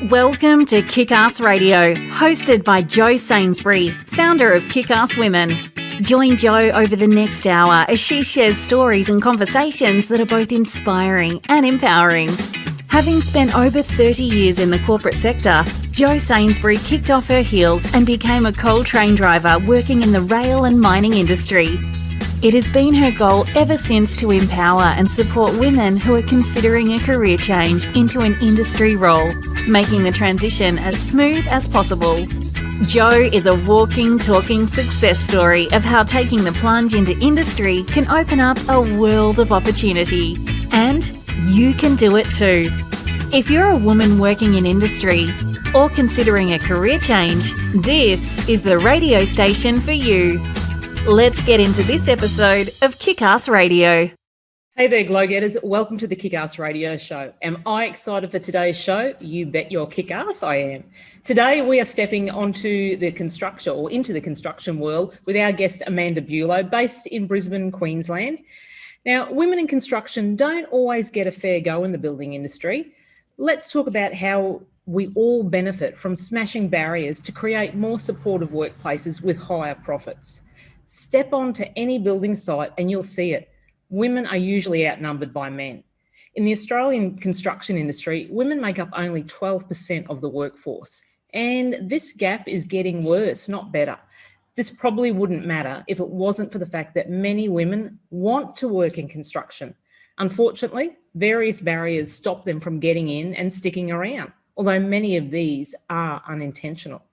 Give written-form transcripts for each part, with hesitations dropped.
Welcome to Kickass Radio, hosted by Jo Sainsbury, founder of Kickass Women. Join Jo over the next hour as she shares stories and conversations that are both inspiring and empowering. Having spent over 30 years in the corporate sector, Jo Sainsbury kicked off her heels and became a coal train driver working in the rail and mining industry. It has been her goal ever since to empower and support women who are considering a career change into an industry role, making the transition as smooth as possible. Jo is a walking, talking success story of how taking the plunge into industry can open up a world of opportunity. And you can do it too. If you're a woman working in industry or considering a career change, this is the radio station for you. Let's get into this episode of Kickass Radio. Hey there, Glo-getters. Welcome to the Kickass Radio Show. Am I excited for today's show? You bet your kick-ass I am. Today we are stepping into the construction world with our guest Amanda Bulow, based in Brisbane, Queensland. Now, women in construction don't always get a fair go in the building industry. Let's talk about how we all benefit from smashing barriers to create more supportive workplaces with higher profits. Step onto any building site and you'll see it. Women are usually outnumbered by men. In the Australian construction industry, women make up only 12% of the workforce. And this gap is getting worse, not better. This probably wouldn't matter if it wasn't for the fact that many women want to work in construction. Unfortunately, various barriers stop them from getting in and sticking around, although many of these are unintentional.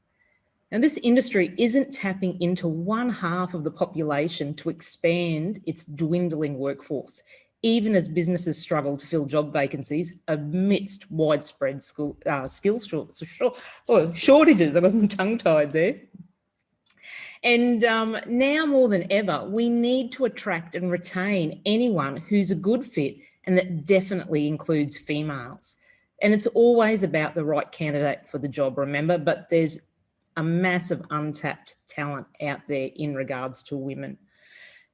Now, this industry isn't tapping into one half of the population to expand its dwindling workforce, even as businesses struggle to fill job vacancies amidst widespread skills shortages. I wasn't tongue-tied there. And now more than ever, we need to attract and retain anyone who's a good fit, and that definitely includes females. And it's always about the right candidate for the job, remember, but there's a massive untapped talent out there in regards to women.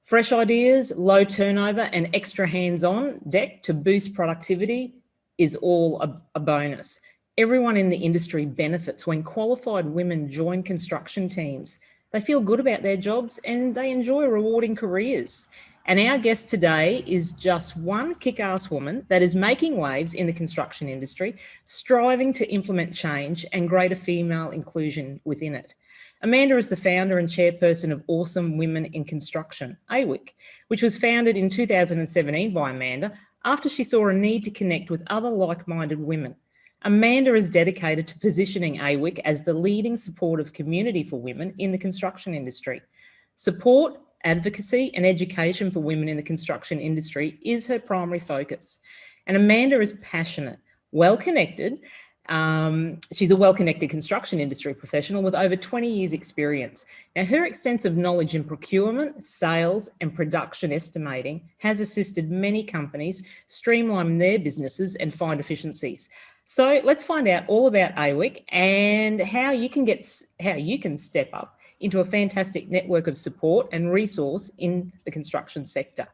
Fresh ideas, low turnover and extra hands on deck to boost productivity is all a bonus. Everyone in the industry benefits when qualified women join construction teams. They feel good about their jobs and they enjoy rewarding careers. And our guest today is just one kick-ass woman that is making waves in the construction industry, striving to implement change and greater female inclusion within it. Amanda is the founder and chairperson of Awesome Women in Construction, AWIC, which was founded in 2017 by Amanda after she saw a need to connect with other like-minded women. Amanda is dedicated to positioning AWIC as the leading supportive community for women in the construction industry. Support, advocacy and education for women in the construction industry is her primary focus. And Amanda is passionate, well-connected. She's a well-connected construction industry professional with over 20 years experience. Now, her extensive knowledge in procurement, sales and production estimating has assisted many companies streamline their businesses and find efficiencies. So let's find out all about AWIC and how you can step up into a fantastic network of support and resource in the construction sector.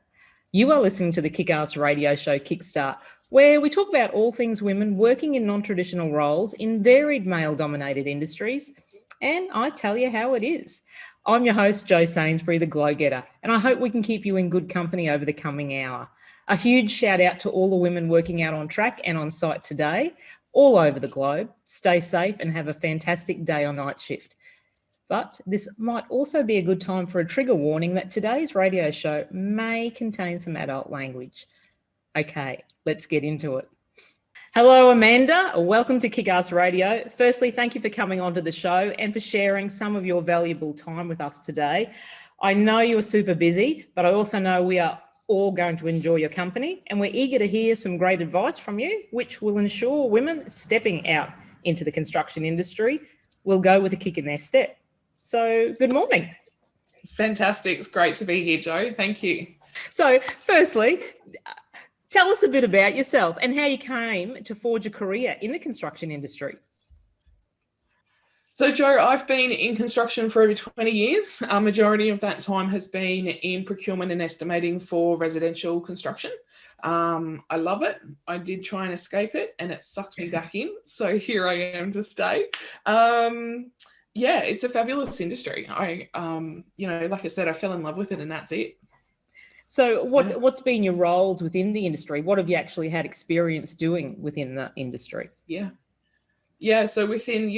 You are listening to the Kickass Radio Show Kickstart, where we talk about all things women working in non-traditional roles in varied male-dominated industries, and I tell you how it is. I'm your host, Jo Sainsbury, the Glo-getter, and I hope we can keep you in good company over the coming hour. A huge shout out to all the women working out on track and on site today, all over the globe. Stay safe and have a fantastic day or night shift. But this might also be a good time for a trigger warning that today's radio show may contain some adult language. Okay, let's get into it. Hello, Amanda. Welcome to Kickass Radio. Firstly, thank you for coming onto the show and for sharing some of your valuable time with us today. I know you're super busy, but I also know we are all going to enjoy your company, and we're eager to hear some great advice from you, which will ensure women stepping out into the construction industry will go with a kick in their step. So, good morning. Fantastic. It's great to be here, Jo. Thank you. So, firstly, tell us a bit about yourself and how you came to forge a career in the construction industry. So, Jo, I've been in construction for over 20 years. A majority of that time has been in procurement and estimating for residential construction. I love it. I did try and escape it, and it sucked me back in. So here I am to stay. Yeah, it's a fabulous industry. Like I said, I fell in love with it, and that's it. So what's been your roles within the industry? What have you actually had experience doing within the industry? Yeah, so within,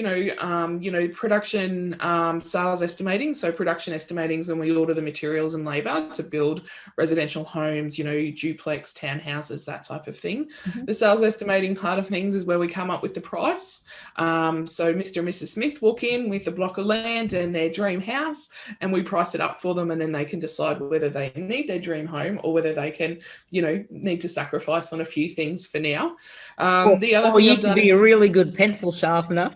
production sales estimating. So production estimating is when we order the materials and labour to build residential homes, duplex, townhouses, that type of thing. Mm-hmm. The sales estimating part of things is where we come up with the price. So Mr. and Mrs. Smith walk in with a block of land and their dream house, and we price it up for them, and then they can decide whether they need their dream home or whether they can, need to sacrifice on a few things for now. The other thing you could be a really good pencil sharpener.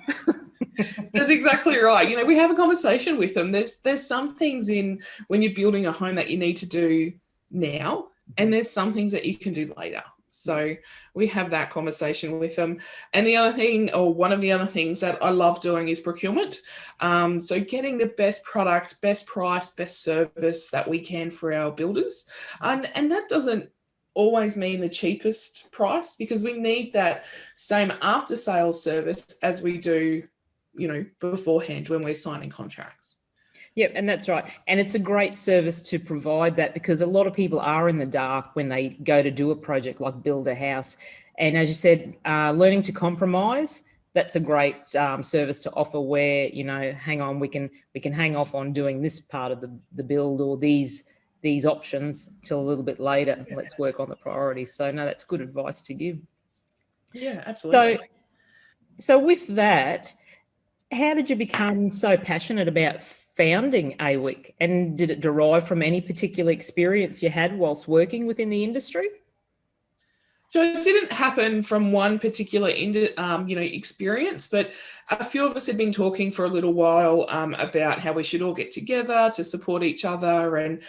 That's exactly right. We have a conversation with them. There's some things in when you're building a home that you need to do now, and there's some things that you can do later. So we have that conversation with them. And the other thing, or one of the other things that I love doing, is procurement. So getting the best product, best price, best service that we can for our builders. And that doesn't always mean the cheapest price, because we need that same after sales service as we do, beforehand when we're signing contracts. Yep, and that's right. And it's a great service to provide that, because a lot of people are in the dark when they go to do a project like build a house. And as you said, learning to compromise, that's a great service to offer, where, hang on, we can hang off on doing this part of the build, or these options till a little bit later. Yeah. Let's work on the priorities. So no, that's good advice to give. Yeah, absolutely. So with that, how did you become so passionate about founding AWIC, and did it derive from any particular experience you had whilst working within the industry? So it didn't happen from one particular experience, but a few of us had been talking for a little while about how we should all get together to support each other, and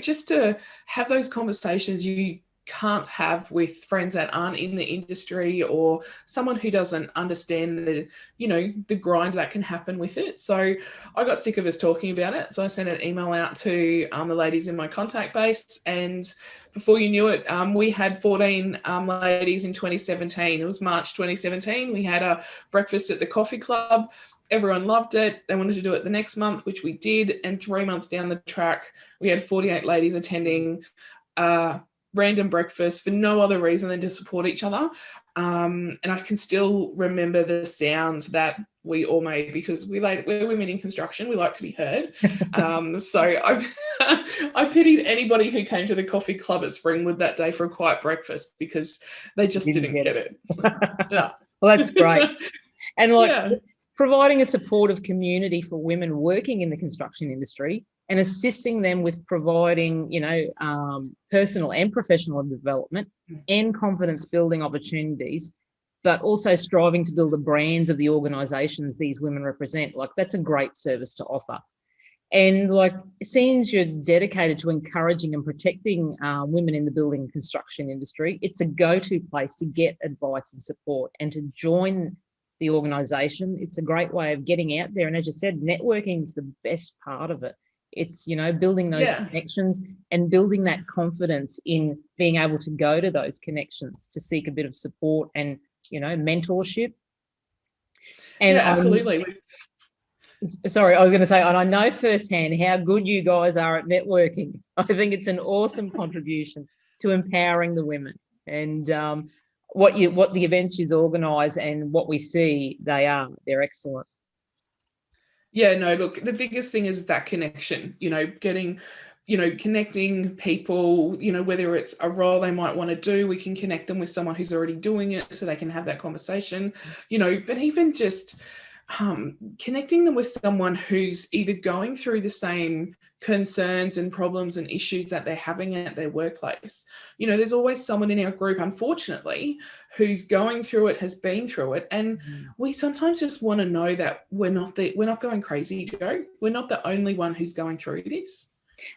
just to have those conversations you can't have with friends that aren't in the industry, or someone who doesn't understand the grind that can happen with it. So I got sick of us talking about it. So I sent an email out to the ladies in my contact base, and before you knew it, we had 14 ladies in 2017. It was March 2017. We had a breakfast at the coffee club. Everyone loved it. They wanted to do it the next month, which we did. And 3 months down the track, we had 48 ladies attending random breakfast for no other reason than to support each other. And I can still remember the sound that we all made, because we're women in construction, we like to be heard. So I pitied anybody who came to the coffee club at Springwood that day for a quiet breakfast, because they just didn't get it. So, yeah. Well, that's great. And providing a supportive community for women working in the construction industry, and assisting them with providing, personal and professional development and confidence building opportunities, but also striving to build the brands of the organisations these women represent. That's a great service to offer. And seeing you're dedicated to encouraging and protecting women in the building and construction industry, it's a go-to place to get advice and support, and to join the organisation. It's a great way of getting out there. And as you said, networking is the best part of it. It's, building those connections and building that confidence in being able to go to those connections to seek a bit of support and, mentorship. And absolutely. Sorry, I was going to say, and I know firsthand how good you guys are at networking. I think it's an awesome contribution to empowering the women. And what the events you organise and what we see, they're excellent. Yeah, no, look, the biggest thing is that connection, getting, connecting people, whether it's a role they might want to do, we can connect them with someone who's already doing it so they can have that conversation, but even just connecting them with someone who's either going through the same concerns and problems and issues that they're having at their workplace. There's always someone in our group, unfortunately, who's going through it, has been through it, and we sometimes just want to know that we're not going crazy, Jo. We're not the only one who's going through this.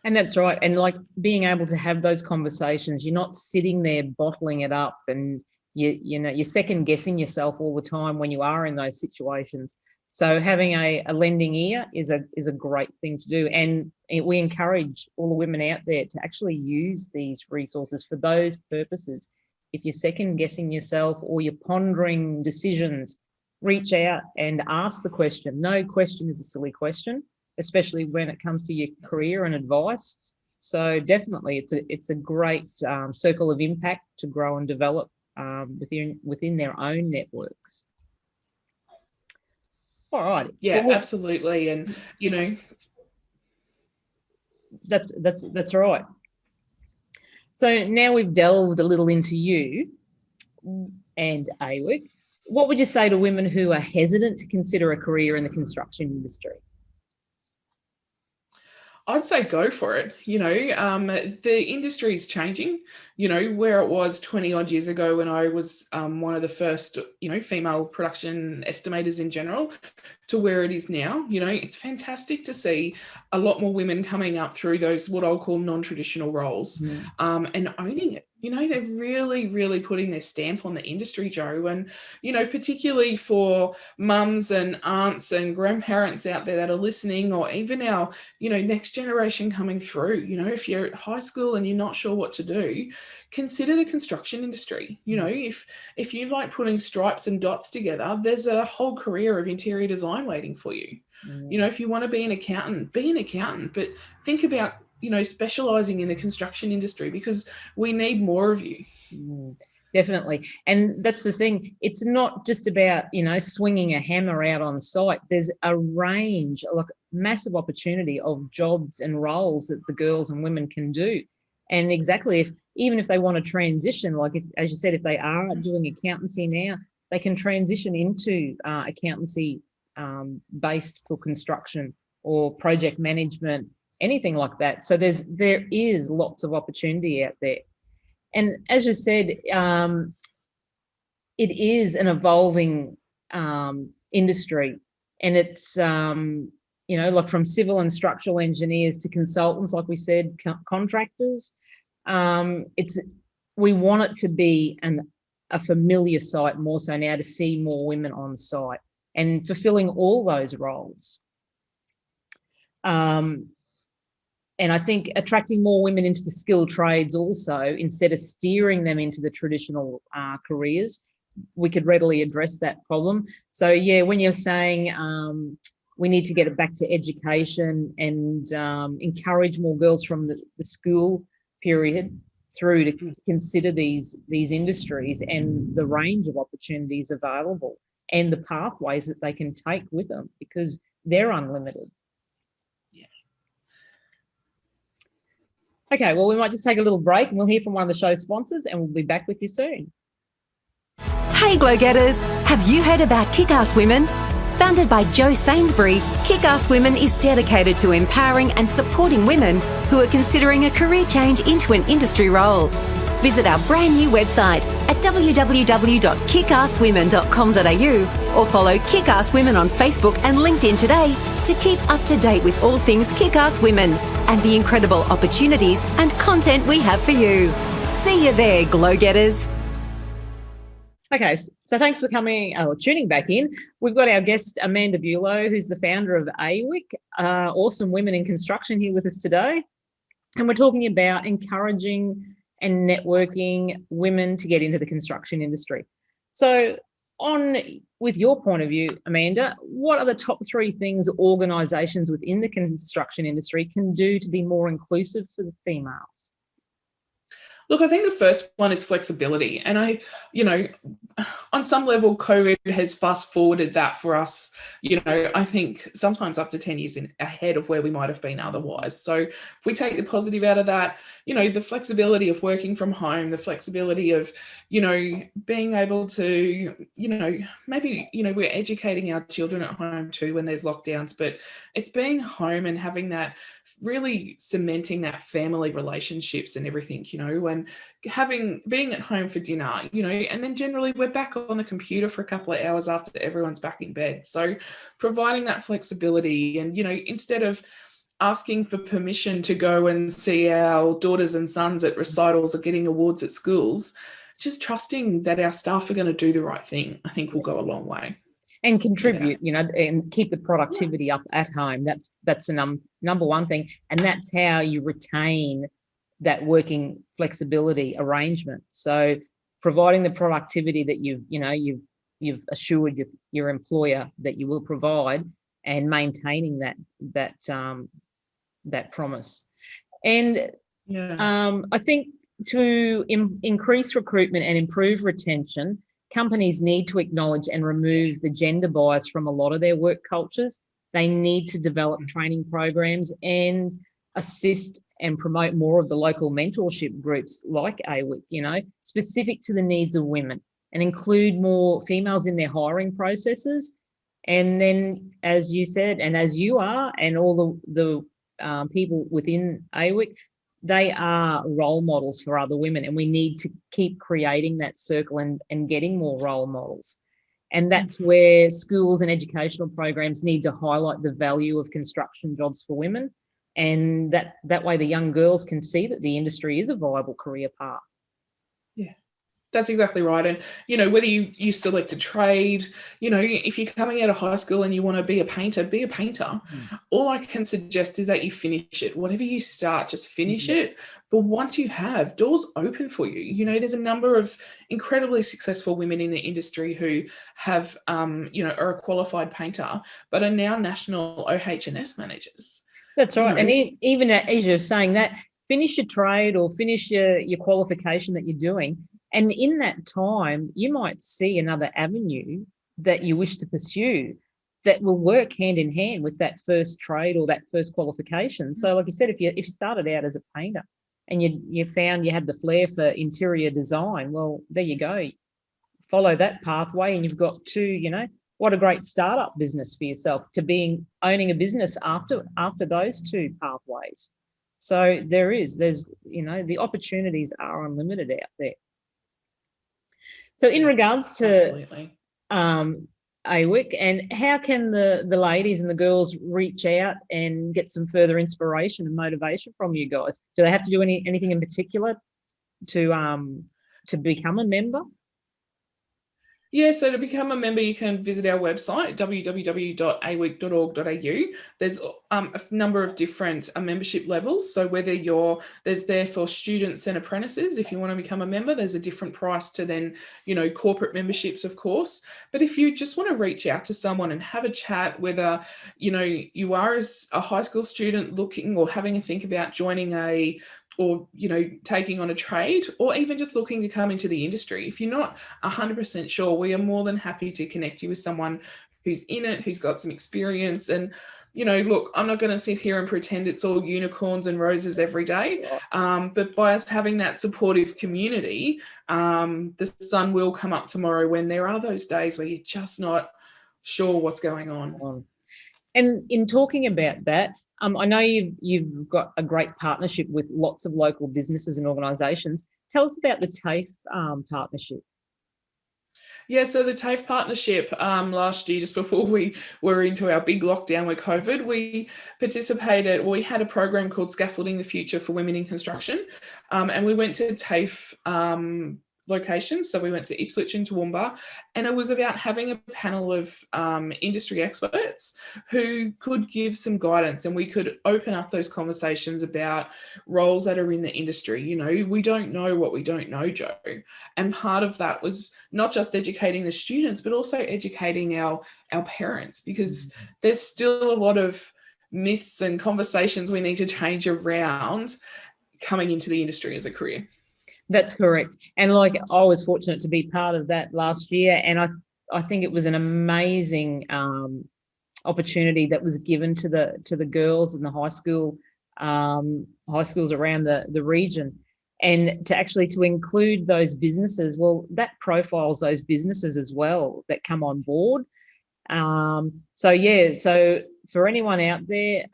And that's right. And being able to have those conversations, you're not sitting there bottling it up, and you're second guessing yourself all the time when you are in those situations. So having a lending ear is a great thing to do. And we encourage all the women out there to actually use these resources for those purposes. If you're second guessing yourself or you're pondering decisions, reach out and ask the question. No question is a silly question, especially when it comes to your career and advice. So definitely it's a great circle of impact to grow and develop within their own networks. All right. Yeah, absolutely. And, you know, that's right. So now we've delved a little into you and AEST. What would you say to women who are hesitant to consider a career in the construction industry? I'd say go for it. You know, the industry is changing, you know, where it was 20 odd years ago when I was one of the first, you know, female production estimators in general, to where it is now. You know, it's fantastic to see a lot more women coming up through those, what I'll call non-traditional roles, and owning it. You know, they're really, really putting their stamp on the industry, Jo. And, you know, particularly for mums and aunts and grandparents out there that are listening, or even our, you know, next generation coming through, you know, if you're at high school and you're not sure what to do, consider the construction industry. You know, if you like putting stripes and dots together, there's a whole career of interior design waiting for you. You know, if you want to be an accountant, but think about, you know, specializing in the construction industry, because we need more of you. Definitely. And that's the thing. It's not just about, you know, swinging a hammer out on site. There's a range, like massive opportunity of jobs and roles that the girls and women can do. And exactly, even if they want to transition, like if, as you said, if they are doing accountancy now, they can transition into accountancy based for construction or project management, anything like that. So there is lots of opportunity out there. And as you said, it is an evolving industry, and it's, you know, like from civil and structural engineers to consultants, like we said, contractors. We want it to be a familiar sight more so now, to see more women on site and fulfilling all those roles. And I think attracting more women into the skilled trades also, instead of steering them into the traditional careers, we could readily address that problem. So, yeah, when you're saying we need to get it back to education and encourage more girls from the school period through to consider these industries and the range of opportunities available and the pathways that they can take with them, because they're unlimited. Okay, well, we might just take a little break and we'll hear from one of the show's sponsors, and we'll be back with you soon. Hey, Glo-getters, have you heard about Kickass Women? Founded by Jo Sainsbury, Kickass Women is dedicated to empowering and supporting women who are considering a career change into an industry role. Visit our brand new website at www.kickasswomen.com.au or follow Kickass Women on Facebook and LinkedIn today to keep up to date with all things Kickass Women and the incredible opportunities and content we have for you. See you there, Glo-getters. Okay, so thanks for coming or tuning back in. We've got our guest, Amanda Bulow, who's the founder of AEST, Awesome Women in Construction, here with us today. And we're talking about encouraging and networking women to get into the construction industry. So with your point of view, Amanda, what are the top 3 things organisations within the construction industry can do to be more inclusive for the females? Look, I think the first one is flexibility. And on some level, COVID has fast forwarded that for us, I think sometimes up to 10 years ahead of where we might have been otherwise. So if we take the positive out of that, the flexibility of working from home, the flexibility of, being able to, maybe, we're educating our children at home too when there's lockdowns, but it's being home and having that, really cementing that family relationships and everything, and being at home for dinner, and then generally we're back on the computer for a couple of hours after everyone's back in bed. So providing that flexibility and, instead of asking for permission to go and see our daughters and sons at recitals or getting awards at schools, just trusting that our staff are going to do the right thing, I think will go a long way. And contribute, and keep the productivity up at home. That's the number one thing, and that's how you retain that working flexibility arrangement. So, providing the productivity that you've assured your employer that you will provide, and maintaining that promise. And I think to increase recruitment and improve retention, companies need to acknowledge and remove the gender bias from a lot of their work cultures. They need to develop training programs and assist and promote more of the local mentorship groups like AWIC, specific to the needs of women, and include more females in their hiring processes. And then, as you said, and as you are, and all the people within AWIC, they are role models for other women, and we need to keep creating that circle and getting more role models. And that's where schools and educational programs need to highlight the value of construction jobs for women, and that way the young girls can see that the industry is a viable career path. Yeah. That's exactly right. And, whether you select a trade, if you're coming out of high school and you want to be a painter, be a painter. All I can suggest is that you finish it. Whatever you start, just finish it. But once you have, doors open for you. There's a number of incredibly successful women in the industry who have, are a qualified painter, but are now national OH&S managers. That's right. And even as you're saying that, finish your trade or finish your qualification that you're doing. And in that time, you might see another avenue that you wish to pursue that will work hand in hand with that first trade or that first qualification. So like you said, if you started out as a painter and you found you had the flair for interior design, well, there you go. Follow that pathway and you've got what a great startup business for yourself, to owning a business after those two pathways. So there's the opportunities are unlimited out there. So in regards to AWIC, and how can the ladies and the girls reach out and get some further inspiration and motivation from you guys? Do they have to do anything in particular to become a member? Yeah, so to become a member, you can visit our website, www.awic.org.au. There's a number of different membership levels. So whether there's there for students and apprentices, if you want to become a member, there's a different price to then, corporate memberships, of course. But if you just want to reach out to someone and have a chat, whether, you are a high school student looking or having a think about joining taking on a trade, or even just looking to come into the industry. If you're not 100% sure, we are more than happy to connect you with someone who's in it, who's got some experience. And, look, I'm not going to sit here and pretend it's all unicorns and roses every day. But by us having that supportive community, the sun will come up tomorrow when there are those days where you're just not sure what's going on. And in talking about that, I know you've got a great partnership with lots of local businesses and organisations. Tell us about the TAFE partnership. Yeah, so the TAFE partnership last year, just before we were into our big lockdown with COVID, we had a program called Scaffolding the Future for Women in Construction, and we went to TAFE locations. So we went to Ipswich and Toowoomba, and it was about having a panel of industry experts who could give some guidance, and we could open up those conversations about roles that are in the industry. We don't know what we don't know, Jo. And part of that was not just educating the students, but also educating our parents, because there's still a lot of myths and conversations we need to change around coming into the industry as a career. That's correct. And I was fortunate to be part of that last year, and I think it was an amazing opportunity that was given to the girls in the high schools around the region, and to include those businesses. Well, that profiles those businesses as well that come on board. So for anyone out there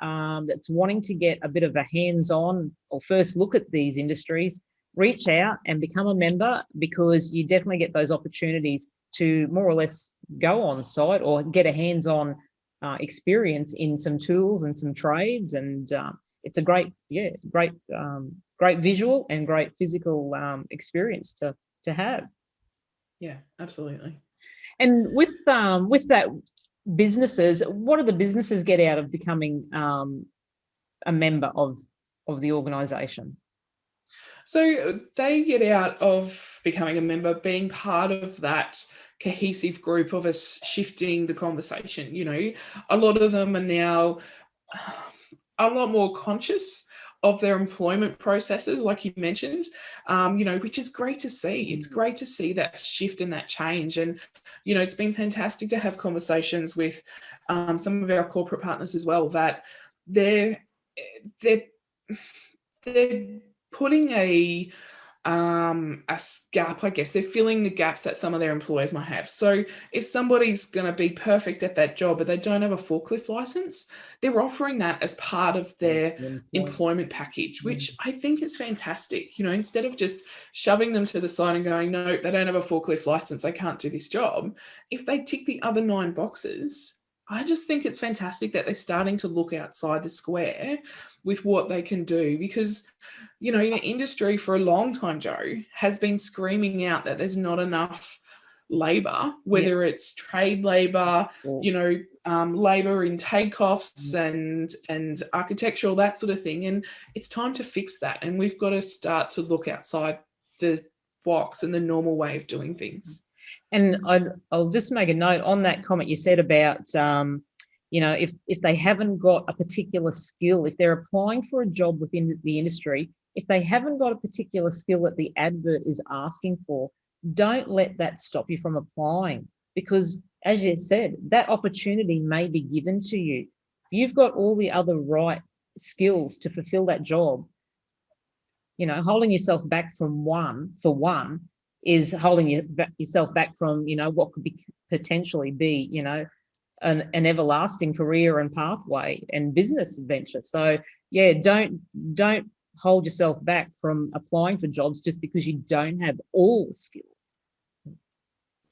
that's wanting to get a bit of a hands-on or first look at these industries, reach out and become a member, because you definitely get those opportunities to more or less go on site or get a hands-on experience in some tools and some trades. And it's a great visual and great physical experience to have. Yeah, absolutely. And with that, businesses, what do the businesses get out of becoming a member of the organisation? So they get out of becoming a member being part of that cohesive group of us shifting the conversation. You know, a lot of them are now a lot more conscious of their employment processes, like you mentioned, you know, which is great to see. It's great to see that shift and that change. And, you know, it's been fantastic to have conversations with some of our corporate partners as well, that they're putting a gap, I guess. They're filling the gaps that some of their employers might have. So if somebody's going to be perfect at that job, but they don't have a forklift license, they're offering that as part of their employment package, which I think is fantastic. You know, instead of just shoving them to the side and going, no, they don't have a forklift license, they can't do this job. If they tick the other 9 boxes, I just think it's fantastic that they're starting to look outside the square with what they can do, because, you know, the industry for a long time, Jo, has been screaming out that there's not enough labour, whether it's trade labour, you know, labour in takeoffs and architectural, that sort of thing. And it's time to fix that. And we've got to start to look outside the box and the normal way of doing things. And I'll just make a note on that comment you said about, you know, if they haven't got a particular skill, if they're applying for a job within the industry, if they haven't got a particular skill that the advert is asking for, don't let that stop you from applying, because, as you said, that opportunity may be given to you. If you've got all the other right skills to fulfill that job, you know, holding yourself back from one is holding yourself back from, you know, what could be potentially be, you know, an everlasting career and pathway and business adventure. So yeah, don't hold yourself back from applying for jobs just because you don't have all the skills.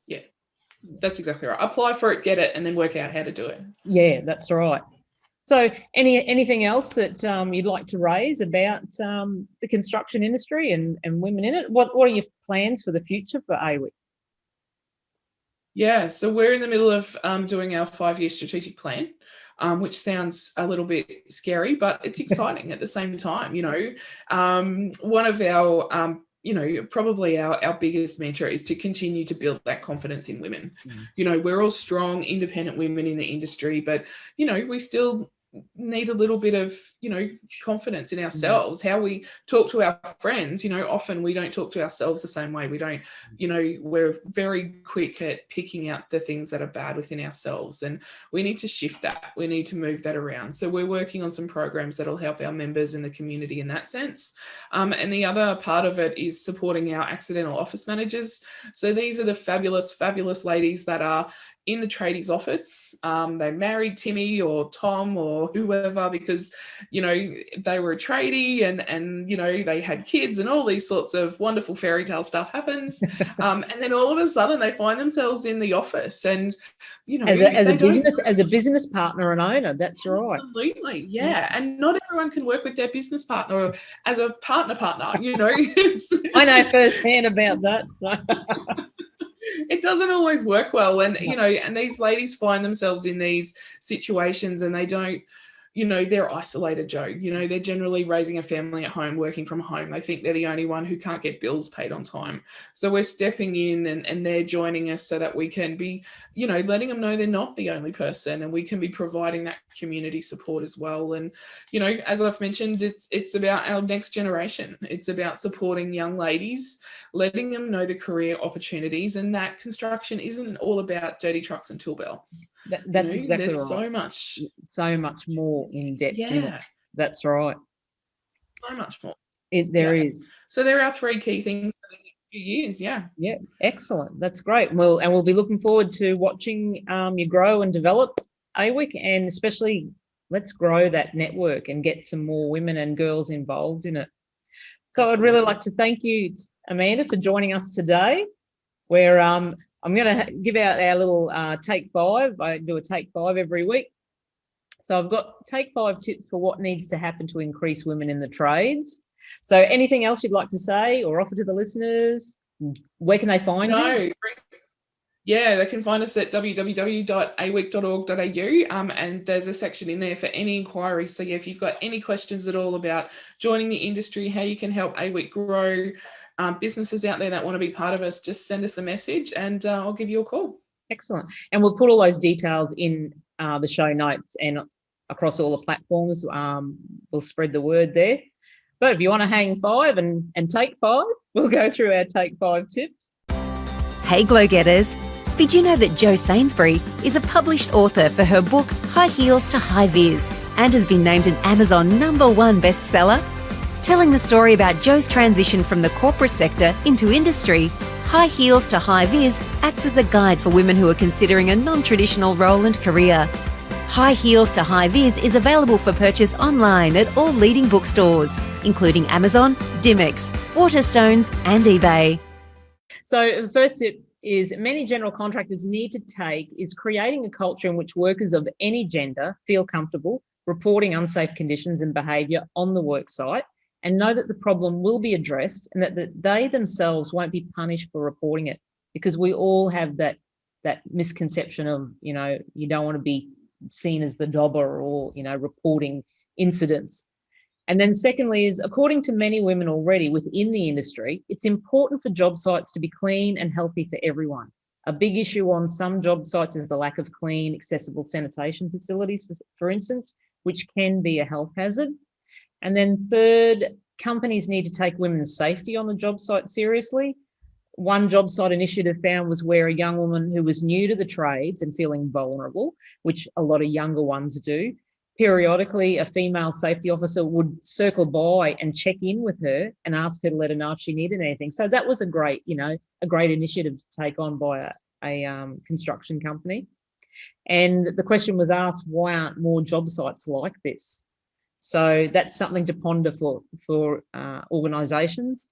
Yeah, that's exactly right. Apply for it, get it, and then work out how to do it. Yeah, that's right. So anything else that you'd like to raise about the construction industry and women in it? What are your plans for the future for AWIC? Yeah, so we're in the middle of doing our 5-year strategic plan, which sounds a little bit scary, but it's exciting at the same time. You know, one of our you know, probably our biggest mantra is to continue to build that confidence in women. You know, we're all strong, independent women in the industry, but, you know, we still need a little bit of, you know, confidence in ourselves, how we talk to our friends. You know, often we don't talk to ourselves the same way. We don't, you know, we're very quick at picking out the things that are bad within ourselves, and we need to shift that. We need to move that around. So we're working on some programs that'll help our members in the community in that sense. And the other part of it is supporting our accidental office managers. So these are the fabulous, fabulous ladies that are in the tradies office. They married Timmy or Tom or whoever because, you know, they were a tradie and you know, they had kids and all these sorts of wonderful fairy tale stuff happens. And then all of a sudden they find themselves in the office, and, you know, as a business partner and owner. That's right. Absolutely. Yeah. And not everyone can work with their business partner as a partner, you know. I know firsthand about that. It doesn't always work well. And, you know, and these ladies find themselves in these situations and they don't, you know, they're isolated, Jo. You know, they're generally raising a family at home, working from home. They think they're the only one who can't get bills paid on time. So we're stepping in and they're joining us so that we can be, you know, letting them know they're not the only person, and we can be providing that community support as well. And, you know, as I've mentioned, it's about our next generation. It's about supporting young ladies, letting them know the career opportunities, and that construction isn't all about dirty trucks and tool belts. That's exactly right. There's so much more in depth. Yeah, that's right. So much more. There is. So there are 3 key things for the next few years. Yeah. Yeah. Excellent. That's great. Well, and we'll be looking forward to watching you grow and develop AWIC, and especially let's grow that network and get some more women and girls involved in it. So Absolutely. I'd really like to thank you, Amanda, for joining us today. Where I'm going to give out our little take 5. I do a take 5 every week. So I've got take 5 tips for what needs to happen to increase women in the trades. So anything else you'd like to say or offer to the listeners? Where can they find you? Yeah, they can find us at www.aweek.org.au, and there's a section in there for any inquiries. So yeah, if you've got any questions at all about joining the industry, how you can help AWEEK grow, businesses out there that want to be part of us, just send us a message and I'll give you a call. Excellent. And we'll put all those details in the show notes and across all the platforms. We'll spread the word there. But if you want to hang five and take five, we'll go through our take five tips. Hey Glo-getters, did you know that Jo Sainsbury is a published author for her book High Heels to High Vis and has been named an Amazon #1 bestseller? Telling the story about Jo's transition from the corporate sector into industry, High Heels to High Vis acts as a guide for women who are considering a non-traditional role and career. High Heels to High Vis is available for purchase online at all leading bookstores, including Amazon, Dimex, Waterstones and eBay. So the first tip is many general contractors need to take is creating a culture in which workers of any gender feel comfortable reporting unsafe conditions and behaviour on the work site and know that the problem will be addressed and that they themselves won't be punished for reporting it, because we all have that misconception of, you don't want to be seen as the dobber or, reporting incidents. And then secondly is, according to many women already within the industry, it's important for job sites to be clean and healthy for everyone. A big issue on some job sites is the lack of clean, accessible sanitation facilities, for instance, which can be a health hazard. And then third, companies need to take women's safety on the job site seriously. One job site initiative found was where a young woman who was new to the trades and feeling vulnerable, which a lot of younger ones do, periodically a female safety officer would circle by and check in with her and ask her to let her know if she needed anything. So that was a great initiative to take on by a construction company. And the question was asked, why aren't more job sites like this? So that's something to ponder for organisations.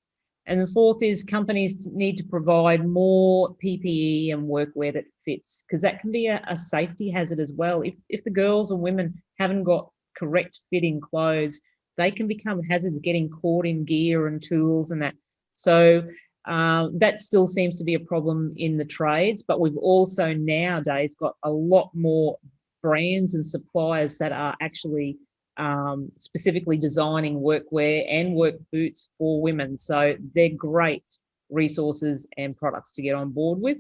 And the fourth is companies need to provide more PPE and workwear that fits, because that can be a safety hazard as well. If the girls and women haven't got correct fitting clothes, they can become hazards getting caught in gear and tools and that. So that still seems to be a problem in the trades, but we've also nowadays got a lot more brands and suppliers that are actually specifically designing workwear and work boots for women. So they're great resources and products to get on board with.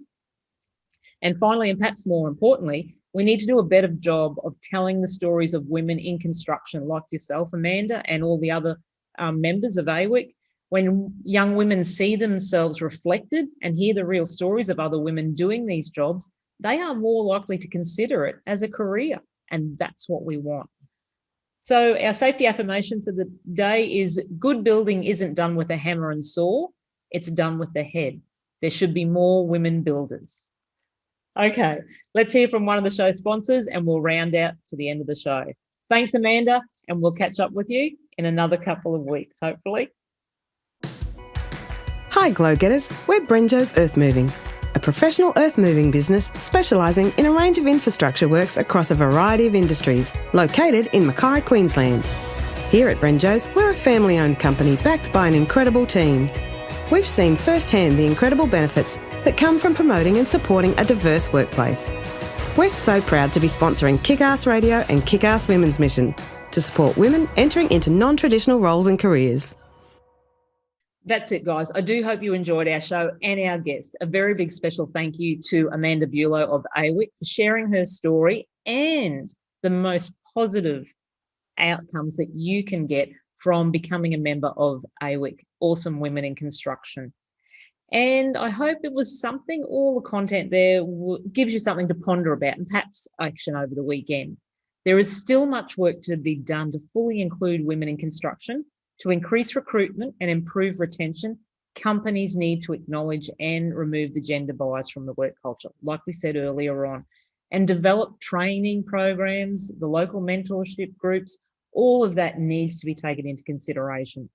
And finally, and perhaps more importantly, we need to do a better job of telling the stories of women in construction, like yourself, Amanda, and all the other members of AWEEK. When young women see themselves reflected and hear the real stories of other women doing these jobs, they are more likely to consider it as a career, and that's what we want. So our safety affirmation for the day is, good building isn't done with a hammer and saw, it's done with the head. There should be more women builders. Okay, let's hear from one of the show sponsors and we'll round out to the end of the show. Thanks, Amanda, and we'll catch up with you in another couple of weeks, hopefully. Hi Glo-getters, we're Brenjo's Earth Moving, a professional earth moving business specialising in a range of infrastructure works across a variety of industries, located in Mackay, Queensland. Here at Brenjo's, we're a family-owned company backed by an incredible team. We've seen firsthand the incredible benefits that come from promoting and supporting a diverse workplace. We're so proud to be sponsoring Kickass Radio and Kickass Women's Mission to support women entering into non-traditional roles and careers. That's it, guys. I do hope you enjoyed our show and our guest. A very big special thank you to Amanda Bulow of AWEEK for sharing her story and the most positive outcomes that you can get from becoming a member of AWEEK, Awesome Women in Construction. And I hope it was something, all the content there gives you something to ponder about and perhaps action over the weekend. There is still much work to be done to fully include women in construction. To increase recruitment and improve retention, companies need to acknowledge and remove the gender bias from the work culture, like we said earlier on, and develop training programs, the local mentorship groups, all of that needs to be taken into consideration.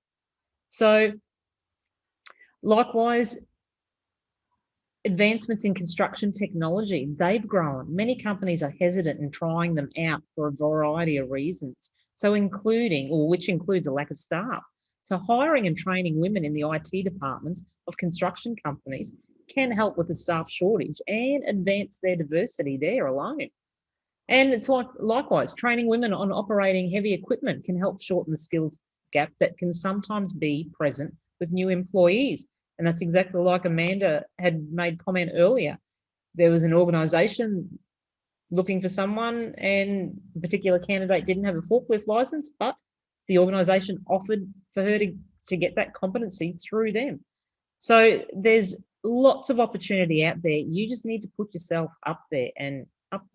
So, likewise, advancements in construction technology, they've grown. Many companies are hesitant in trying them out for a variety of reasons. So which includes a lack of staff. So hiring and training women in the IT departments of construction companies can help with the staff shortage and advance their diversity there alone. And it's likewise, training women on operating heavy equipment can help shorten the skills gap that can sometimes be present with new employees. And that's exactly like Amanda had made comment earlier. There was an organisation looking for someone and a particular candidate didn't have a forklift licence, but the organisation offered for her to get that competency through them. So there's lots of opportunity out there. You just need to put yourself up there and up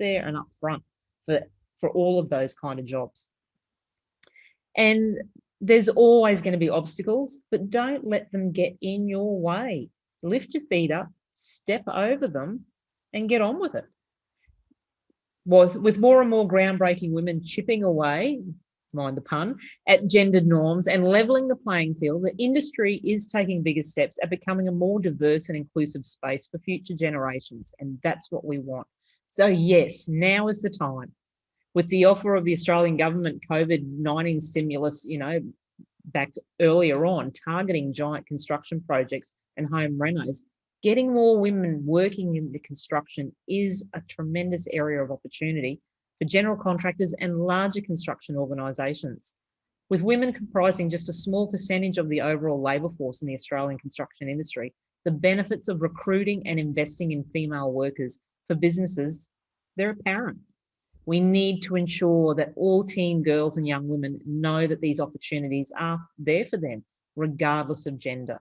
front for all of those kind of jobs. And there's always going to be obstacles, but don't let them get in your way. Lift your feet up, step over them, and get on with it. With more and more groundbreaking women chipping away, mind the pun, at gendered norms and levelling the playing field, the industry is taking bigger steps at becoming a more diverse and inclusive space for future generations, and that's what we want. So yes, now is the time. With the offer of the Australian government COVID-19 stimulus, back earlier on, targeting giant construction projects and home renos, getting more women working in the construction is a tremendous area of opportunity for general contractors and larger construction organisations. With women comprising just a small percentage of the overall labour force in the Australian construction industry, the benefits of recruiting and investing in female workers for businesses, they're apparent. We need to ensure that all teen girls and young women know that these opportunities are there for them, regardless of gender.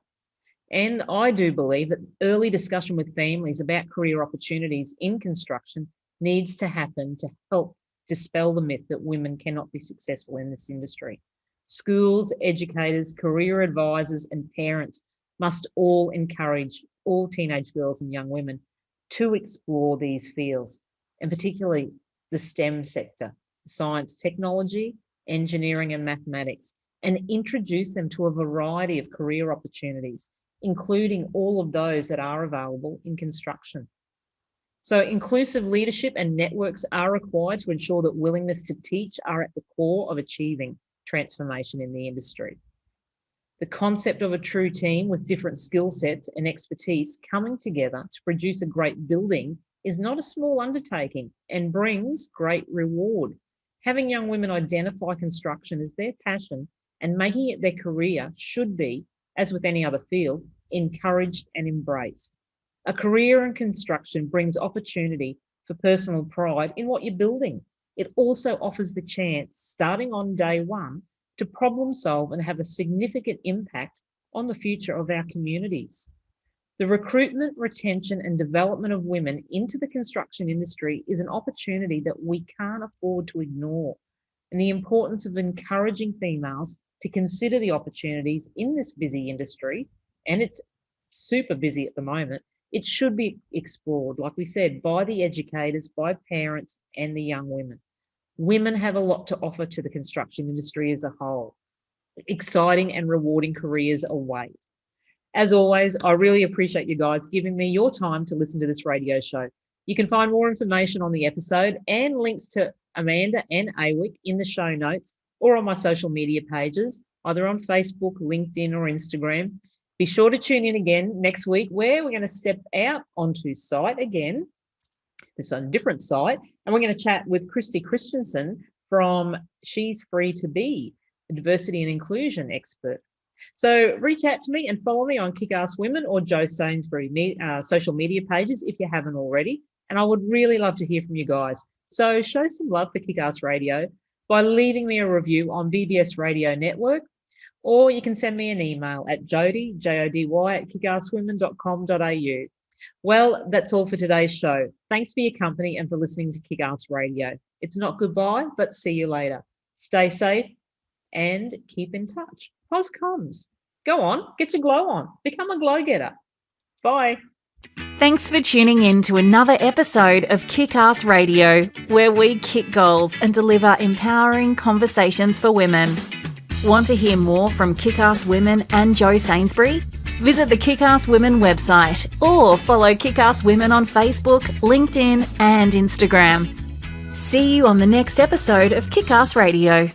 And I do believe that early discussion with families about career opportunities in construction needs to happen to help dispel the myth that women cannot be successful in this industry. Schools, educators, career advisors, and parents must all encourage all teenage girls and young women to explore these fields, and particularly the STEM sector, science, technology, engineering, and mathematics, and introduce them to a variety of career opportunities, including all of those that are available in construction. So inclusive leadership and networks are required to ensure that willingness to teach are at the core of achieving transformation in the industry. The concept of a true team with different skill sets and expertise coming together to produce a great building is not a small undertaking and brings great reward. Having young women identify construction as their passion and making it their career should be, as with any other field, encouraged and embraced. A career in construction brings opportunity for personal pride in what you're building. It also offers the chance, starting on day one, to problem solve and have a significant impact on the future of our communities. The recruitment, retention, and development of women into the construction industry is an opportunity that we can't afford to ignore. And the importance of encouraging females to consider the opportunities in this busy industry, and it's super busy at the moment, it should be explored, like we said, by the educators, by parents, and the young women. Women have a lot to offer to the construction industry as a whole. Exciting and rewarding careers await. As always, I really appreciate you guys giving me your time to listen to this radio show. You can find more information on the episode and links to Amanda and Awick in the show notes or on my social media pages, either on Facebook, LinkedIn, or Instagram. Be sure to tune in again next week where we're going to step out onto site again. It's on a different site, and we're going to chat with Christy Christensen from She's Free to Be, a diversity and inclusion expert. So reach out to me and follow me on Kickass Women or Jo Sainsbury social media pages if you haven't already, and I would really love to hear from you guys. So show some love for Kickass Radio by leaving me a review on BBS Radio Network, or you can send me an email at jody, Jody, at kickasswomen.com.au. Well, that's all for today's show. Thanks for your company and for listening to Kickass Radio. It's not goodbye, but see you later. Stay safe and keep in touch. Pos comms. Go on, get your glow on. Become a glow-getter. Bye. Thanks for tuning in to another episode of Kickass Radio, where we kick goals and deliver empowering conversations for women. Want to hear more from Kickass Women and Jo Sainsbury? Visit the Kickass Women website or follow Kickass Women on Facebook, LinkedIn, and Instagram. See you on the next episode of Kickass Radio.